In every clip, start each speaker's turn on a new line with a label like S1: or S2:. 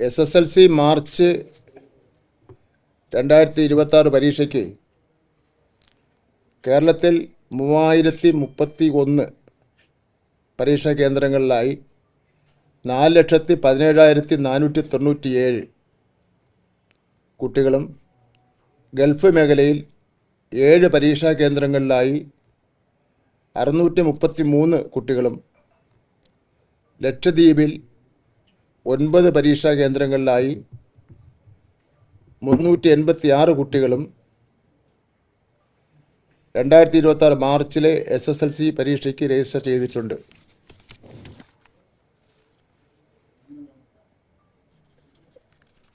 S1: SSLC March 2026 പരീക്ഷയ്ക്ക് കേരളത്തിൽ 3031 പരീക്ഷാ കേന്ദ്രങ്ങളിലായി 4,17,497 കുട്ടികളും ഗൾഫ് മേഖലയിൽ 7 പരീക്ഷാ കേന്ദ്രങ്ങളിലായി 633 കുട്ടികളും ലക്ഷദ്വീപിൽ 9 പരീക്ഷാ കേന്ദ്രങ്ങളിലായി 386 കുട്ടികളും 2026 മാർച്ചിലെ SSLC പരീക്ഷയ്ക്ക് രജിസ്റ്റർ ചെയ്തിട്ടുണ്ട്.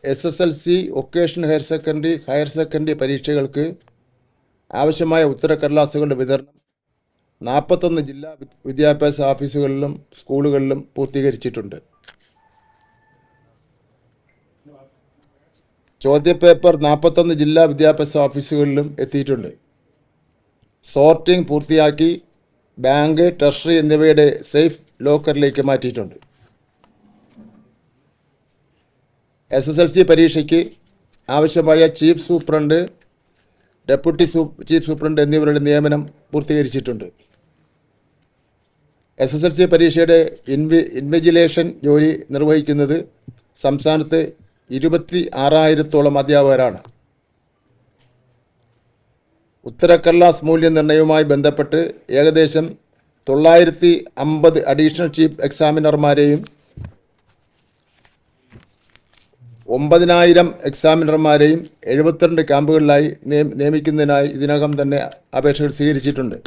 S1: SSLC, വൊക്കേഷണൽ ഹയർ സെക്കൻഡറി പരീക്ഷകൾക്ക് ആവശ്യമായ ഉത്തരക്കടലാസുകളുടെ വിതരണം 41 ജില്ലാ വിദ്യാഭ്യാസ ഓഫീസുകളിലും സ്കൂളുകളിലും പൂർത്തീകരിച്ചിട്ടുണ്ട്. ചോദ്യപേപ്പർ 41 ജില്ലാ വിദ്യാഭ്യാസ ഓഫീസുകളിലും എത്തിയിട്ടുണ്ട്. സോർട്ടിംഗ് പൂർത്തിയാക്കി ബാങ്ക്, ട്രഷറി എന്നിവയുടെ സേഫ് ലോക്കറിലേക്ക് മാറ്റിയിട്ടുണ്ട്. SSLC പരീക്ഷയ്ക്ക് ആവശ്യമായ chief superintendent, deputy chief superintendent എന്നിവരുടെ നിയമനം പൂർത്തീകരിച്ചിട്ടുണ്ട്. SSLC പരീക്ഷയുടെ ഇൻവിജിലേഷൻ ജോലി നിർവഹിക്കുന്നത് സംസ്ഥാനത്ത് 26,000-ഓളം അധ്യാപകരാണ്. ഉത്തരക്കടലാസ് മൂല്യനിർണ്ണയവുമായി ബന്ധപ്പെട്ട് ഏകദേശം 950 അഡീഷണൽ ചീഫ് എക്സാമിനർമാരെയും 9,000 എക്സാമിനർമാരെയും 72 ക്യാമ്പുകളിലായി നിയമിക്കുന്നതിനായി ഇതിനകം തന്നെ അപേക്ഷകൾ സ്വീകരിച്ചിട്ടുണ്ട്.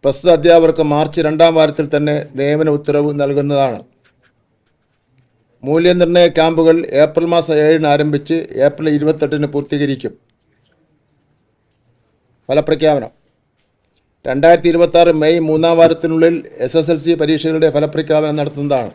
S1: പ്രസ്തുത അധ്യാപകർക്ക് മാർച്ച് 2-ാം വാരത്തിൽ തന്നെ നിയമന ഉത്തരവ് നൽകുന്നതാണ്. മൂല്യനിർണ്ണയ ക്യാമ്പുകൾ ഏപ്രിൽ മാസം 7-ന് ആരംഭിച്ച് ഏപ്രിൽ 28-ന് പൂർത്തീകരിക്കും. ഫലപ്രഖ്യാപനം 2026 മെയ് 3-ാം വാരത്തിനുള്ളിൽ SSLC പരീക്ഷകളുടെ ഫലപ്രഖ്യാപനം നടത്തുന്നതാണ്.